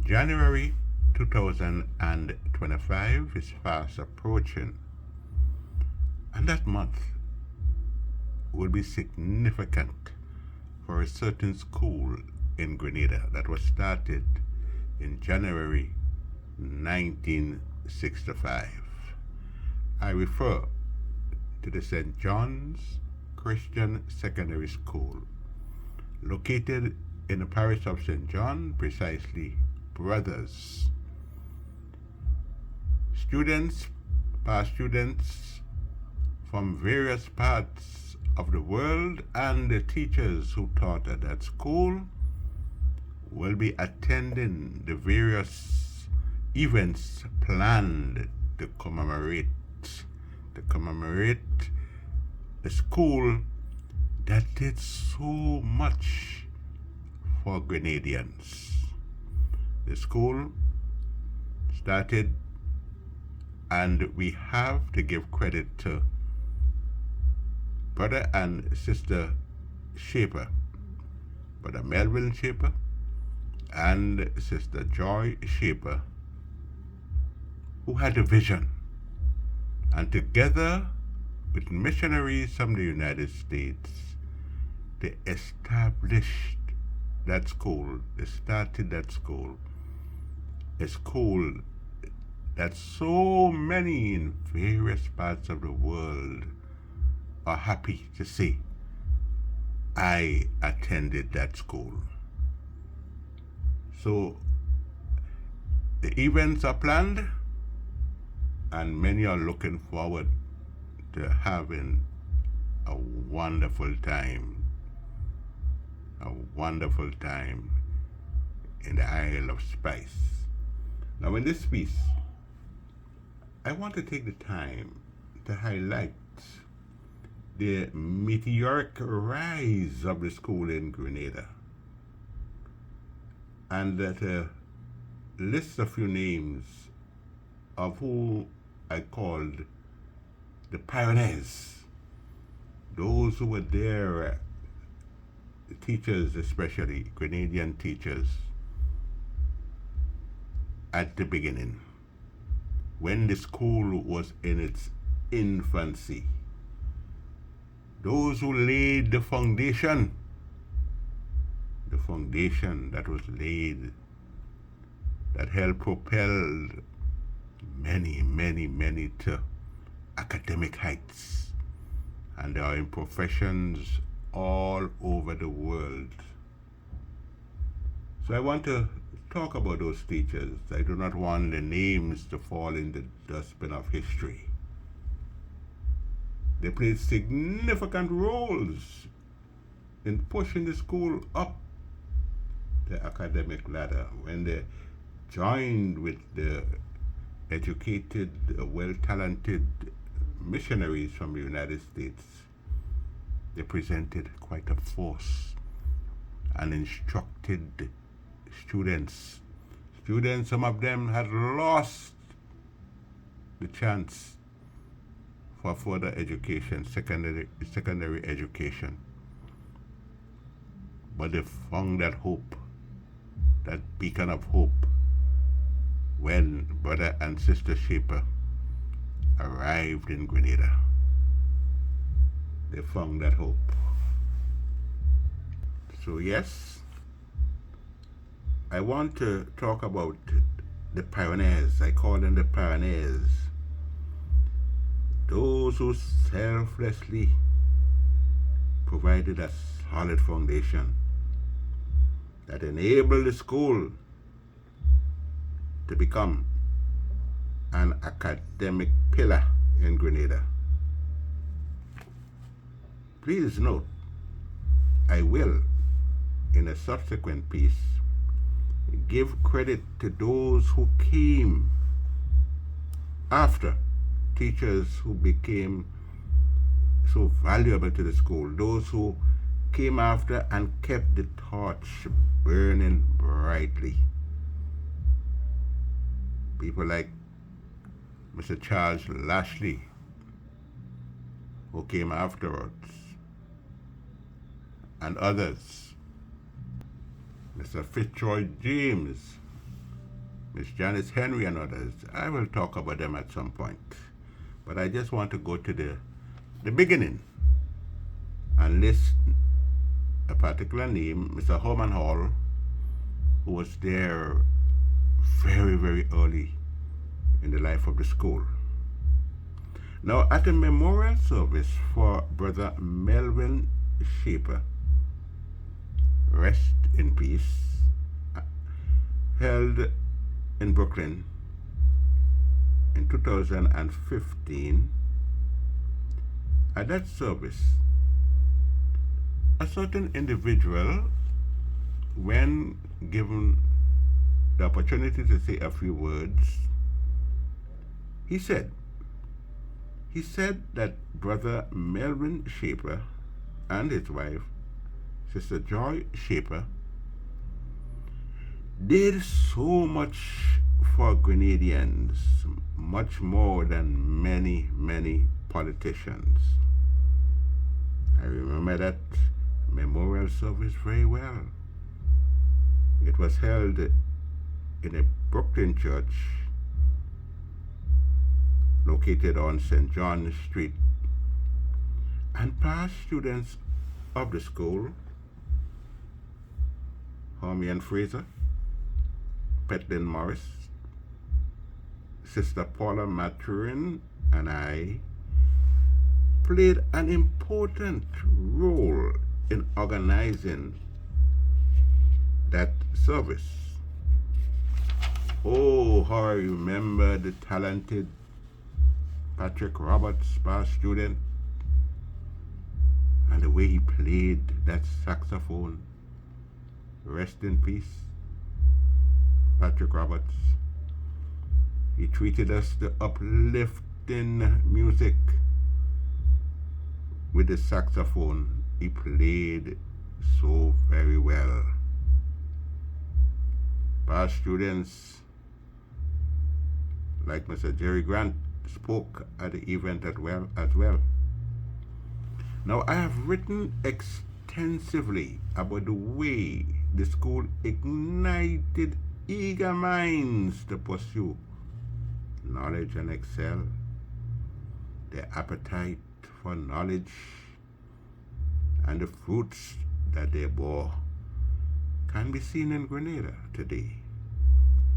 January 2025 is fast approaching, and that month will be significant for a certain school in Grenada that was started in January 1965. I refer to the St. John's Christian Secondary School, located in the parish of St. John, precisely Brothers. Past students from various parts of the world, and the teachers who taught at that school will be attending the various events planned to commemorate the school that did so much for Grenadians. The school started, and we have to give credit to Brother and Sister Shaper, Brother Melvin Shaper and Sister Joy Shaper, who had a vision, and together with missionaries from the United States, they established that school. They started that school, a school that so many in various parts of the world are happy to see. I attended that school. So the events are planned, and many are looking forward to having a wonderful time in the Isle of Spice. Now, in this piece, I want to take the time to highlight the meteoric rise of the school in Grenada, and that list a few names of who I called the pioneers, those who were there, teachers, especially Grenadian teachers, at the beginning, when the school was in its infancy. Those who laid the foundation that was laid, that helped propel many to academic heights, and they are in professions all over the world. So I want to talk about those teachers. I do not want the names to fall in the dustbin of history. They played significant roles in pushing the school up the academic ladder. When they joined with the educated, well-talented missionaries from the United States, they presented quite a force and instructed students. Some of them had lost the chance for further education, secondary education. But they found that hope, that beacon of hope, when Brother and Sister Shaper arrived in Grenada. They found that hope. So yes, I want to talk about the pioneers. I call them the pioneers. Those who selflessly provided a solid foundation that enabled the school to become an academic pillar in Grenada. Please note, I will, in a subsequent piece, give credit to those who came after, teachers who became so valuable to the school, those who came after and kept the torch burning brightly. People like Mr. Charles Lashley, who came afterwards, and others, Mr. Fitzroy James, Miss Janice Henry and others. I will talk about them at some point. But I just want to go to the beginning and list a particular name, Mr. Holman Hall, who was there very, very early in the life of the school. Now, at a memorial service for Brother Melvin Shaper, rest in peace, held in Brooklyn in 2015, at that service, a certain individual, when given the opportunity to say a few words, he said that Brother Melvin Shaper and his wife, Sister Joy Shaper, did so much for Grenadians, much more than many, many politicians. I remember that memorial service very well. It was held in a Brooklyn church located on St. John Street, and past students of the school, Hermione Fraser, Petlin Morris, Sister Paula Maturin, and I played an important role in organizing that service. Oh, how I remember the talented Patrick Roberts, past student, and the way he played that saxophone. Rest in peace, Patrick Roberts. He treated us to uplifting music with the saxophone. He played so very well. Past students like Mr. Jerry Grant spoke at the event as well. Now, I have written extensively about the way the school ignited eager minds to pursue knowledge and excel. Their appetite for knowledge and the fruits that they bore can be seen in Grenada today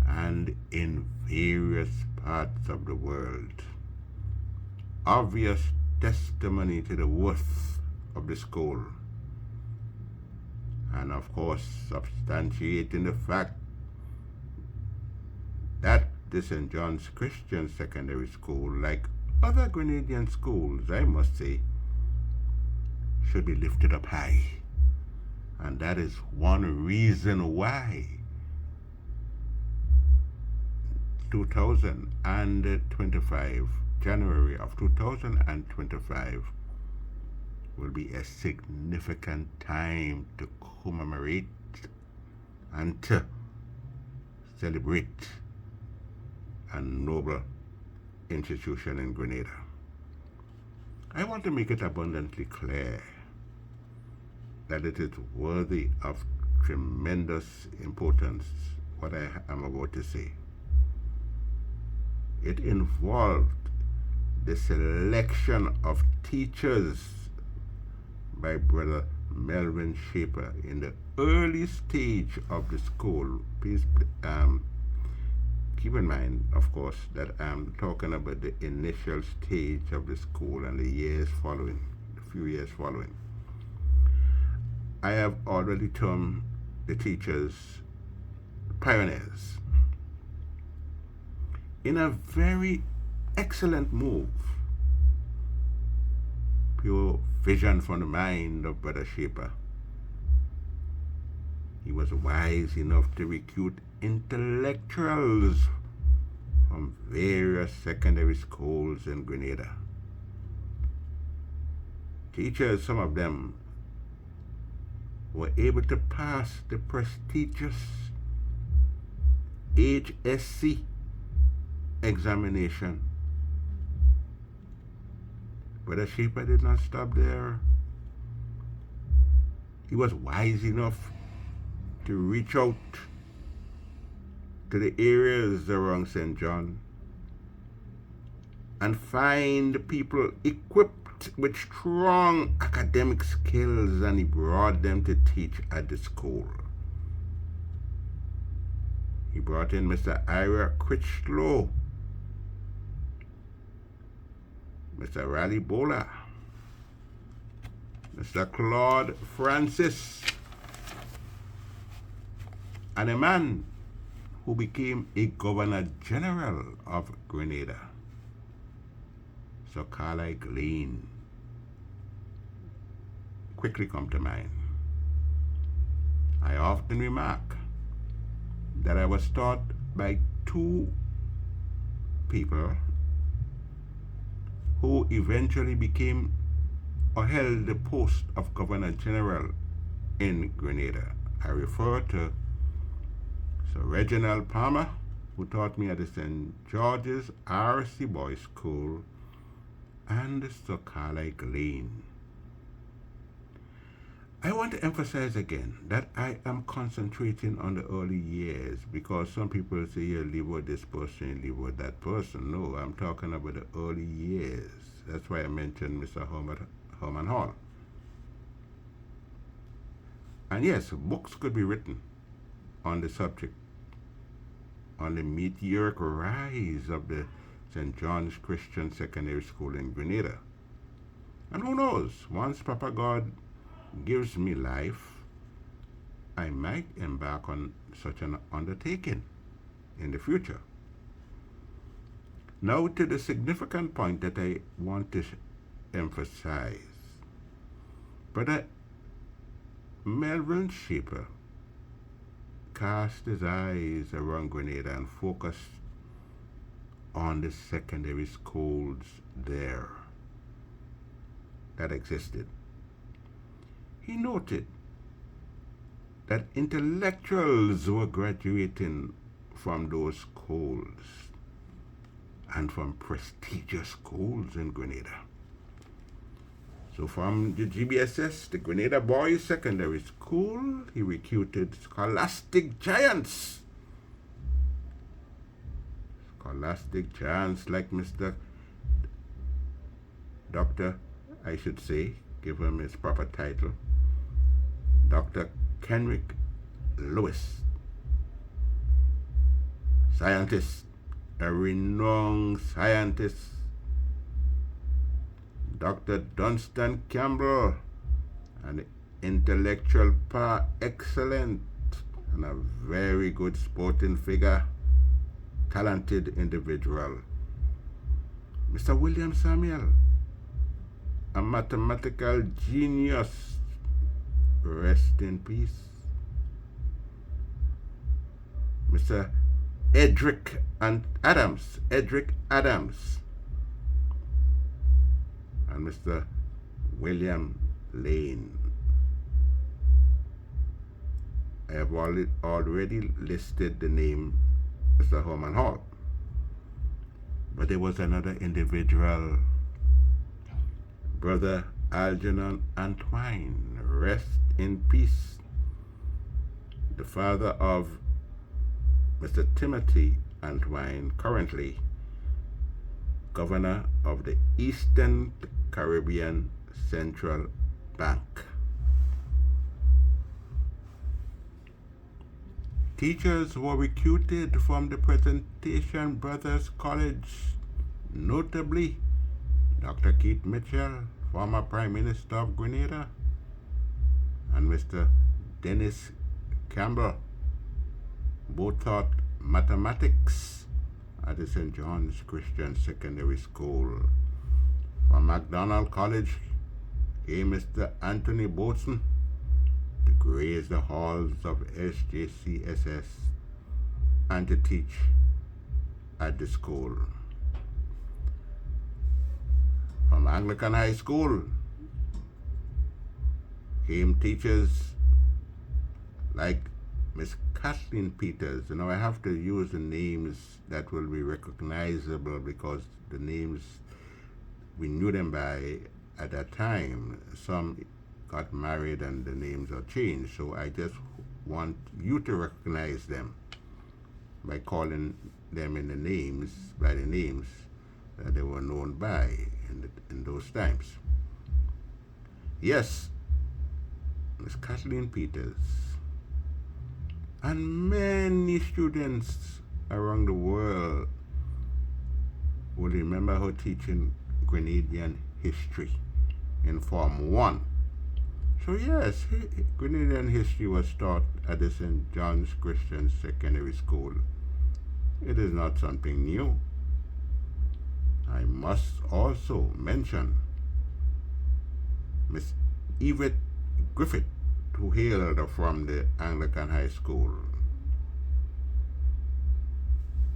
and in various parts of the world. Obvious testimony to the worth of the school, and of course substantiating the fact that the St. John's Christian Secondary School, like other Grenadian schools, I must say, should be lifted up high. And that is one reason why 2025, January of 2025, will be a significant time to commemorate and to celebrate a noble institution in Grenada. I want to make it abundantly clear that it is worthy of tremendous importance, what I am about to say. It involved the selection of teachers by Brother Melvin Shaper in the early stage of the school. Please keep in mind, of course, that I'm talking about the initial stage of the school and the few years following. I have already termed the teachers pioneers. In a very excellent move, pure vision from the mind of Brother Shaper, he was wise enough to recruit intellectuals from various secondary schools in Grenada. Teachers, some of them, were able to pass the prestigious HSC examination. Brother Shaper did not stop there. He was wise enough to reach out to the areas around St. John and find people equipped with strong academic skills, and he brought them to teach at the school. He brought in Mr. Ira Critchlow, Mr. Raleigh Bowler, Mr. Claude Francis, and a man who became a Governor General of Grenada, Sir Carlisle Glean, quickly come to mind. I often remark that I was taught by two people who eventually became or held the post of Governor General in Grenada. I refer to Sir Reginald Palmer, who taught me at the St. George's R.C. Boys School, and Sir Carlisle Glean. I want to emphasize again that I am concentrating on the early years, because some people say you live with this person, you live with that person. No, I'm talking about the early years. That's why I mentioned Mr. Herman Hall. And yes, books could be written on the subject, on the meteoric rise of the St. John's Christian Secondary School in Grenada. And who knows, once Papa God gives me life, I might embark on such an undertaking in the future. Now to the significant point that I want to emphasize. Brother Melvin Shaper cast his eyes around Grenada and focused on the secondary schools there that existed. He noted that intellectuals were graduating from those schools and from prestigious schools in Grenada. So from the GBSS, the Grenada Boys Secondary School, he recruited scholastic giants. Scholastic giants like Dr. I should say, give him his proper title, Dr. Kenrick Lewis, scientist, a renowned scientist, Dr. Dunstan Campbell, an intellectual par excellence and a very good sporting figure, talented individual. Mr. William Samuel, a mathematical genius, rest in peace. Mr. Edric Adams, and Mr. William Lane. I have already listed the name Mr. Herman Hall, but there was another individual, Brother Algernon Antwine, rest in peace, the father of Mr. Timothy Antwine, currently Governor of the Eastern Caribbean Central Bank. Teachers were recruited from the Presentation Brothers College, notably Dr. Keith Mitchell, former Prime Minister of Grenada, and Mr. Dennis Campbell, both taught mathematics at the St. John's Christian Secondary School. From MacDonald College came Mr. Anthony Boatson to grace the halls of SJCSS and to teach at the school. From Anglican High School came teachers like Miss Kathleen Peters. You know, I have to use the names that will be recognizable because the names, we knew them by at that time. Some got married and the names are changed, so I just want you to recognize them by calling them by the names that they were known by in those times. Yes, Miss Kathleen Peters and many students around the world will remember her teaching Grenadian history in Form 1. So yes, Grenadian history was taught at the St. John's Christian Secondary School. It is not something new. I must also mention Miss Yvette Griffith, who hailed from the Anglican High School.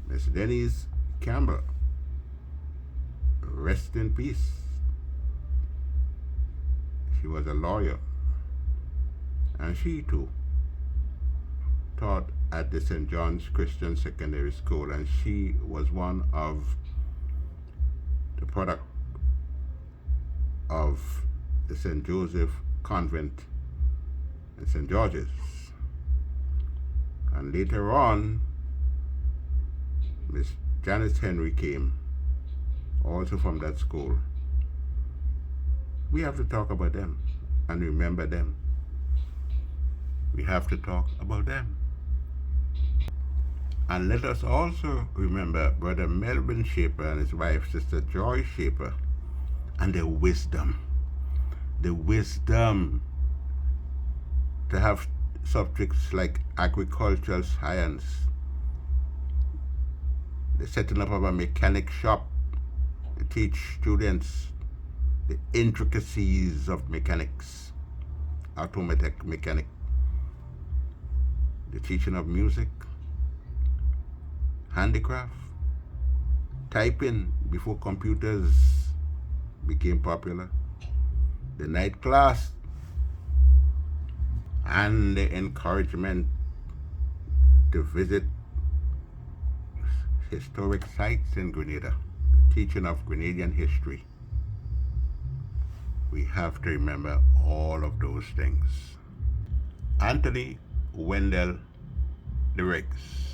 Miss Denise Campbell, rest in peace. She was a lawyer, and she too taught at the St. John's Christian Secondary School, and she was one of the product of the St. Joseph Convent in St. George's. And later on, Miss Janice Henry came, also from that school. We have to talk about them and remember them. We have to talk about them. And let us also remember Brother Melvin Shaper and his wife, Sister Joy Shaper, and their wisdom. The wisdom to have subjects like agricultural science, the setting up of a mechanic shop to teach students the intricacies of mechanics, automatic mechanic, the teaching of music, handicraft, typing before computers became popular, the night class, and the encouragement to visit historic sites in Grenada, the teaching of Grenadian history. We have to remember all of those things. Anthony Wendell de Riggs.